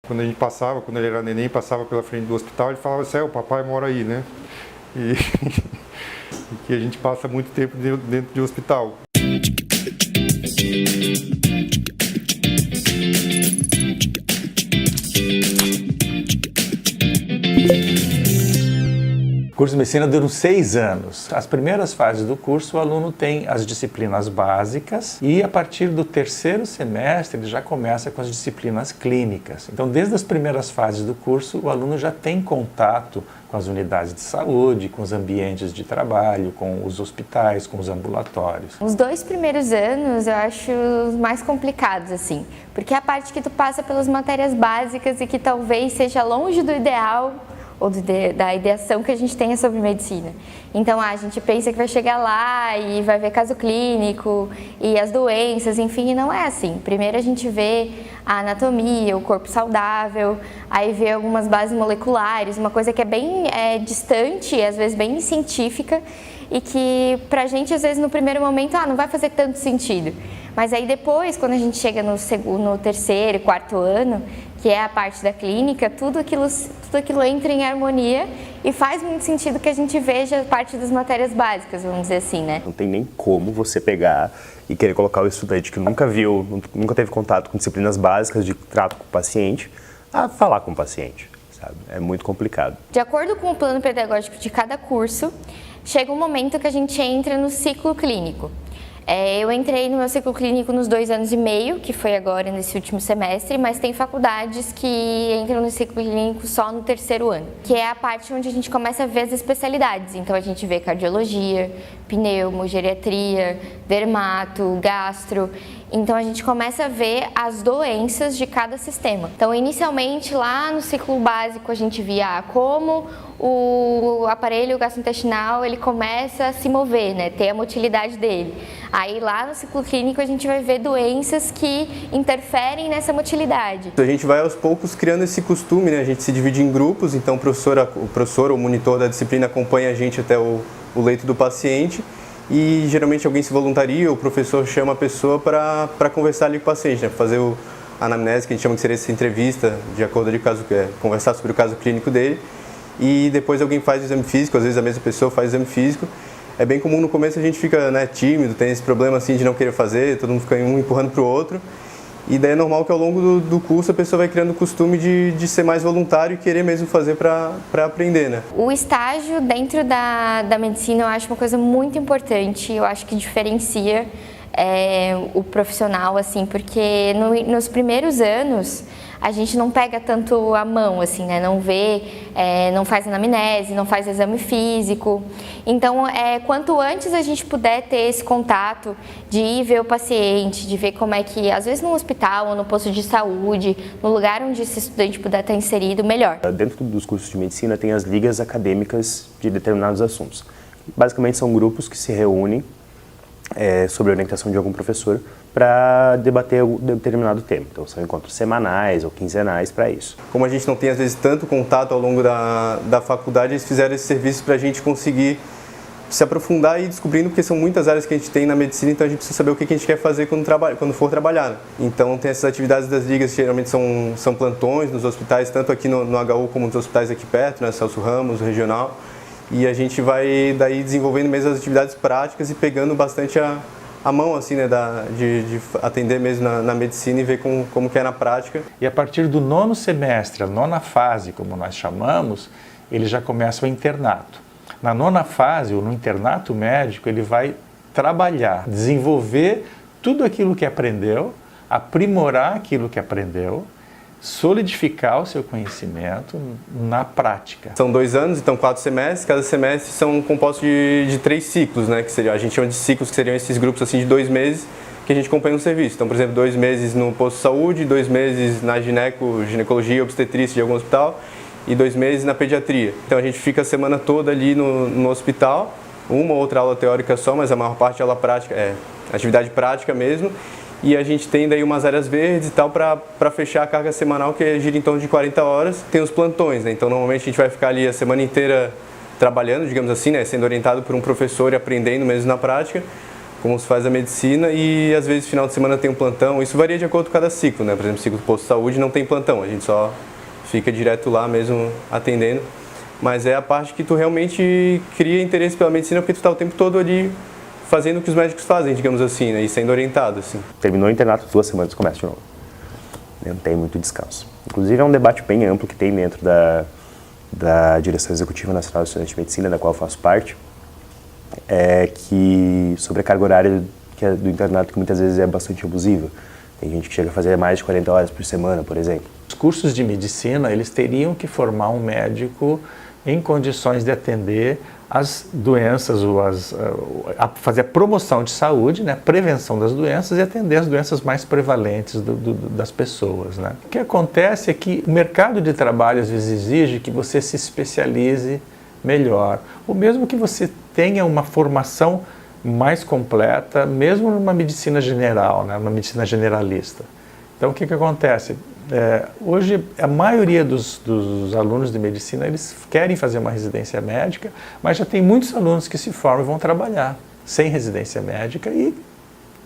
Quando a gente passava, quando ele era neném, passava pela frente do hospital, ele falava assim, o papai mora aí, né? E que a gente passa muito tempo dentro de hospital. O curso de medicina dura 6 anos. As primeiras fases do curso, o aluno tem as disciplinas básicas e a partir do 3º semestre ele já começa com as disciplinas clínicas. Então, desde as primeiras fases do curso, o aluno já tem contato com as unidades de saúde, com os ambientes de trabalho, com os hospitais, com os ambulatórios. Os 2 primeiros anos eu acho os mais complicados, assim, porque é a parte que tu passa pelas matérias básicas e que talvez seja longe do ideal ou da ideação que a gente tenha sobre medicina. Então, a gente pensa que vai chegar lá e vai ver caso clínico e as doenças, enfim, e não é assim. Primeiro a gente vê a anatomia, o corpo saudável, aí vê algumas bases moleculares, uma coisa que é bem distante, às vezes bem científica, e que pra gente, às vezes, no primeiro momento, não vai fazer tanto sentido. Mas aí depois, quando a gente chega no 3º, 4º ano, que é a parte da clínica, tudo aquilo entra em harmonia e faz muito sentido que a gente veja parte das matérias básicas, vamos dizer assim, né? Não tem nem como você pegar e querer colocar o estudante que nunca teve contato com disciplinas básicas de trato com o paciente, a falar com o paciente, sabe? É muito complicado. De acordo com o plano pedagógico de cada curso, chega um momento que a gente entra no ciclo clínico. Eu entrei no meu ciclo clínico nos 2 anos e meio, que foi agora nesse último semestre, mas tem faculdades que entram no ciclo clínico só no 3º ano, que é a parte onde a gente começa a ver as especialidades. Então a gente vê cardiologia, pneumo, geriatria, dermato, gastro. Então a gente começa a ver as doenças de cada sistema. Então inicialmente lá no ciclo básico a gente via como o aparelho gastrointestinal ele começa a se mover, né, ter a motilidade dele. Aí lá no ciclo clínico a gente vai ver doenças que interferem nessa motilidade. A gente vai aos poucos criando esse costume, né? A gente se divide em grupos, então o professor ou o monitor da disciplina acompanha a gente até o leito do paciente e geralmente alguém se voluntaria, o professor chama a pessoa para conversar ali com o paciente, né? Fazer a anamnese, que a gente chama que seria essa entrevista, de acordo com o caso, conversar sobre o caso clínico dele, e depois alguém faz o exame físico, às vezes a mesma pessoa faz o exame físico. É bem comum no começo a gente fica, né, tímido, tem esse problema assim de não querer fazer, todo mundo fica um empurrando para o outro. E daí é normal que ao longo do curso a pessoa vai criando o costume de ser mais voluntário e querer mesmo fazer para aprender, né? O estágio dentro da medicina eu acho uma coisa muito importante, eu acho que diferencia o profissional, assim, porque nos primeiros anos a gente não pega tanto a mão, assim, né? Não vê, não faz anamnese, não faz exame físico. Então, quanto antes a gente puder ter esse contato de ir ver o paciente, de ver como é que, às vezes no hospital ou no posto de saúde, no lugar onde esse estudante puder estar inserido, melhor. Dentro dos cursos de medicina tem as ligas acadêmicas de determinados assuntos. Basicamente são grupos que se reúnem sobre a orientação de algum professor para debater um determinado tema. Então são encontros semanais ou quinzenais para isso. Como a gente não tem às vezes tanto contato ao longo da faculdade, eles fizeram esse serviço para a gente conseguir se aprofundar e ir descobrindo, porque são muitas áreas que a gente tem na medicina, então a gente precisa saber o que a gente quer fazer quando for trabalhar. Então tem essas atividades das ligas, geralmente são plantões nos hospitais, tanto aqui no HU como nos hospitais aqui perto, né, Celso Ramos, regional. E a gente vai daí desenvolvendo mesmo as atividades práticas e pegando bastante a mão, assim, né, de atender mesmo na medicina e ver como que é na prática. E a partir do 9º semestre, a 9ª fase, como nós chamamos, ele já começa o internato. Na 9ª fase, ou no internato médico, ele vai trabalhar, desenvolver tudo aquilo que aprendeu, aprimorar aquilo que aprendeu, solidificar o seu conhecimento na prática. São 2 anos, então 4 semestres, cada semestre são compostos de 3 ciclos, né, que a gente chama de ciclos, que seriam esses grupos assim de 2 meses que a gente acompanha no serviço. Então, por exemplo, 2 meses no posto de saúde, 2 meses na ginecologia e obstetrícia de algum hospital e 2 meses na pediatria. Então a gente fica a semana toda ali no hospital, uma ou outra aula teórica só, mas a maior parte é aula prática, atividade prática mesmo. E a gente tem daí umas áreas verdes e tal para fechar a carga semanal, que gira em torno de 40 horas. Tem os plantões, né? Então normalmente a gente vai ficar ali a semana inteira trabalhando, digamos assim, né? Sendo orientado por um professor e aprendendo mesmo na prática. como se faz a medicina, e às vezes final de semana tem um plantão. Isso varia de acordo com cada ciclo, né? Por exemplo, ciclo do posto de saúde não tem plantão, a gente só fica direto lá mesmo atendendo. Mas é a parte que tu realmente cria interesse pela medicina, porque tu está o tempo todo ali fazendo o que os médicos fazem, digamos assim, né? E sendo orientado, assim. Terminou o internato, 2 semanas começa de novo. Não tem muito descanso. Inclusive é um debate bem amplo que tem dentro da Direção Executiva Nacional de Estudantes de Medicina, da qual eu faço parte, que sobre a carga horária do internato, que muitas vezes é bastante abusiva. Tem gente que chega a fazer mais de 40 horas por semana, por exemplo. Os cursos de medicina, eles teriam que formar um médico em condições de atender as doenças, fazer a promoção de saúde, né, prevenção das doenças e atender as doenças mais prevalentes das pessoas, né. O que acontece é que o mercado de trabalho às vezes exige que você se especialize melhor, ou mesmo que você tenha uma formação mais completa, mesmo numa medicina general, né, uma medicina generalista. Então, o que acontece? Hoje, a maioria dos alunos de medicina, eles querem fazer uma residência médica, mas já tem muitos alunos que se formam e vão trabalhar sem residência médica e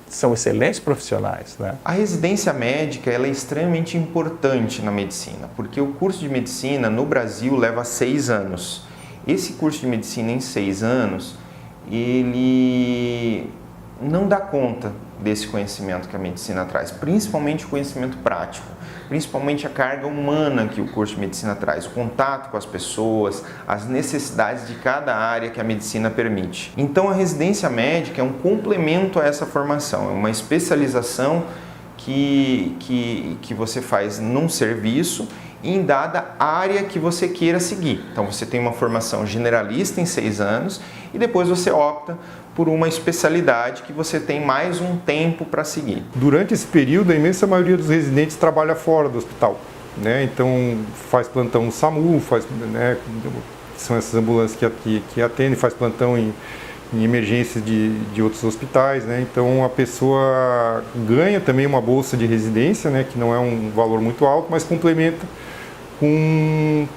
são excelentes profissionais, né? A residência médica ela é extremamente importante na medicina, porque o curso de medicina no Brasil leva 6 anos. Esse curso de medicina em 6 anos, ele não dá conta desse conhecimento que a medicina traz, principalmente o conhecimento prático, principalmente a carga humana que o curso de medicina traz, o contato com as pessoas, as necessidades de cada área que a medicina permite. Então a residência médica é um complemento a essa formação, é uma especialização que você faz num serviço em dada área que você queira seguir. Então você tem uma formação generalista em 6 anos e depois você opta por uma especialidade que você tem mais um tempo para seguir. Durante esse período, a imensa maioria dos residentes trabalha fora do hospital, né? Então faz plantão no SAMU, né, são essas ambulâncias que atendem, faz plantão em emergências de outros hospitais, né? Então a pessoa ganha também uma bolsa de residência, né, que não é um valor muito alto, mas complementa com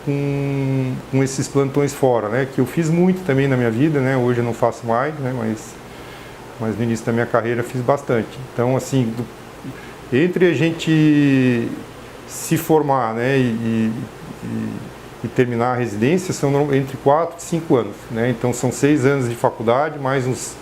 esses plantões fora, né? Que eu fiz muito também na minha vida, né? Hoje eu não faço mais, né? Mas no início da minha carreira fiz bastante. Então, assim, entre a gente se formar, né, e terminar a residência, são entre 4 e 5 anos, né? Então são 6 anos de faculdade, mais uns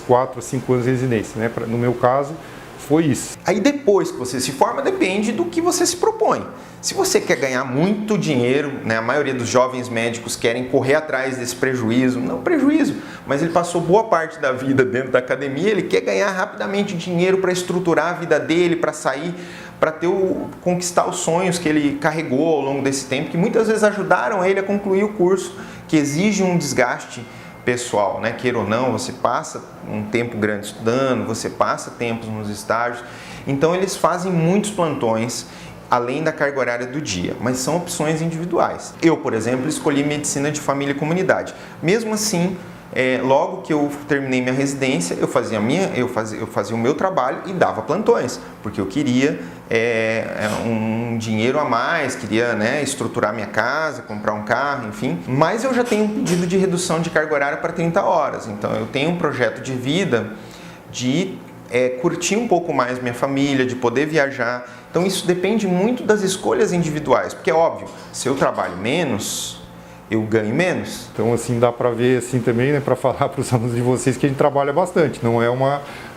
4 a 5 anos de residência, né? No meu caso, foi isso. Aí depois que você se forma, depende do que você se propõe. Se você quer ganhar muito dinheiro, né, a maioria dos jovens médicos querem correr atrás desse prejuízo, não prejuízo, mas ele passou boa parte da vida dentro da academia, ele quer ganhar rapidamente dinheiro para estruturar a vida dele, para sair, para conquistar os sonhos que ele carregou ao longo desse tempo, que muitas vezes ajudaram ele a concluir o curso, que exige um desgaste pessoal, né? Queira ou não, você passa um tempo grande estudando, você passa tempos nos estágios, então eles fazem muitos plantões, além da carga horária do dia, mas são opções individuais. Eu, por exemplo, escolhi medicina de família e comunidade. Mesmo assim, logo que eu terminei minha residência, eu fazia o meu trabalho e dava plantões, porque eu queria um dinheiro a mais, queria, né, estruturar minha casa, comprar um carro, enfim. Mas eu já tenho um pedido de redução de carga horária para 30 horas, então eu tenho um projeto de vida de curtir um pouco mais minha família, de poder viajar. Então isso depende muito das escolhas individuais, porque é óbvio, se eu trabalho menos, eu ganho menos. Então, assim, dá para ver assim também, né, para falar para os alunos de vocês que a gente trabalha bastante. Não é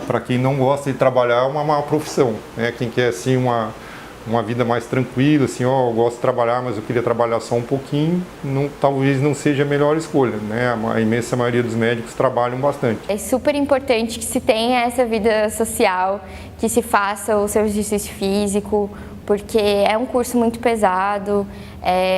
para quem não gosta de trabalhar, uma profissão, né? Quem quer assim uma vida mais tranquila, assim, eu gosto de trabalhar, mas eu queria trabalhar só um pouquinho, talvez não seja a melhor escolha, né? A imensa maioria dos médicos trabalham bastante. É super importante que se tenha essa vida social, que se faça o seu exercício físico, porque é um curso muito pesado,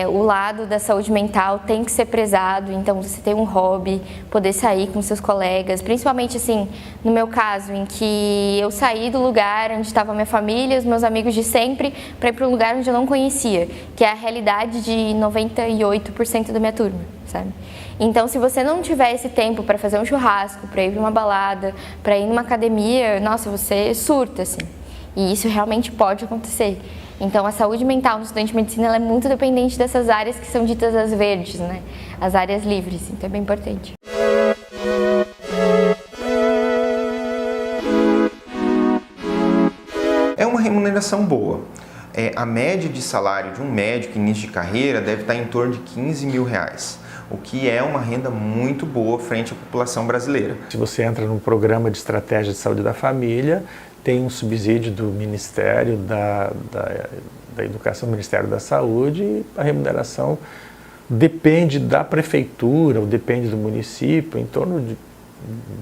o lado da saúde mental tem que ser prezado, então você tem um hobby, poder sair com seus colegas, principalmente assim, no meu caso, em que eu saí do lugar onde estava minha família, os meus amigos de sempre, para ir para um lugar onde eu não conhecia, que é a realidade de 98% da minha turma, sabe? Então, se você não tiver esse tempo para fazer um churrasco, para ir para uma balada, para ir numa academia, nossa, você surta, assim. E isso realmente pode acontecer. Então, a saúde mental no estudante de medicina ela é muito dependente dessas áreas que são ditas as verdes, né? As áreas livres, então é bem importante. recomendação boa. A média de salário de um médico início de carreira deve estar em torno de R$15.000, o que é uma renda muito boa frente à população brasileira. Se você entra num programa de estratégia de saúde da família, tem um subsídio do Ministério da Educação, Ministério da Saúde, e a remuneração depende da prefeitura ou depende do município, em torno de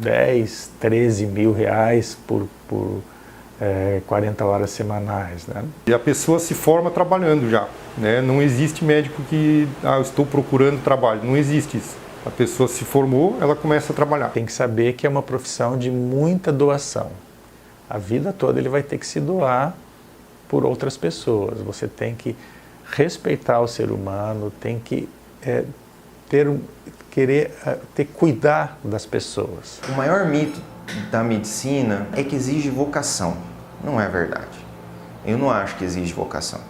10, 13 mil reais por 40 horas semanais, né? E a pessoa se forma trabalhando já, né? Não existe médico que, eu estou procurando trabalho, não existe isso. A pessoa se formou, ela começa a trabalhar. Tem que saber que é uma profissão de muita doação. A vida toda ele vai ter que se doar por outras pessoas. Você tem que respeitar o ser humano, tem que cuidar das pessoas. O maior mito da medicina é que exige vocação. Não é verdade. Eu não acho que exige vocação.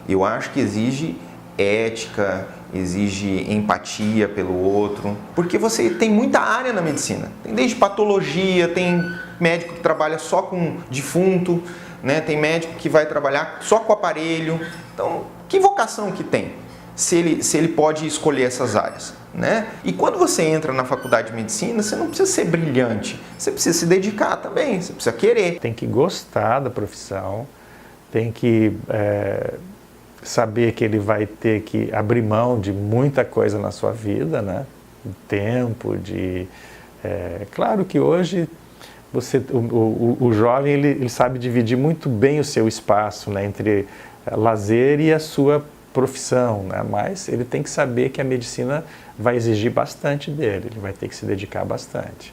Eu acho que exige ética, exige empatia pelo outro, porque você tem muita área na medicina. Tem desde patologia, tem médico que trabalha só com defunto, né? Tem médico que vai trabalhar só com aparelho. Então, que vocação que tem? Se ele pode escolher essas áreas, né? E quando você entra na faculdade de medicina, você não precisa ser brilhante, você precisa se dedicar também, você precisa querer. Tem que gostar da profissão, tem que saber que ele vai ter que abrir mão de muita coisa na sua vida, né? Tempo, claro que hoje o jovem ele sabe dividir muito bem o seu espaço, né? Entre lazer e a sua profissão, né? Mas ele tem que saber que a medicina vai exigir bastante dele, ele vai ter que se dedicar bastante.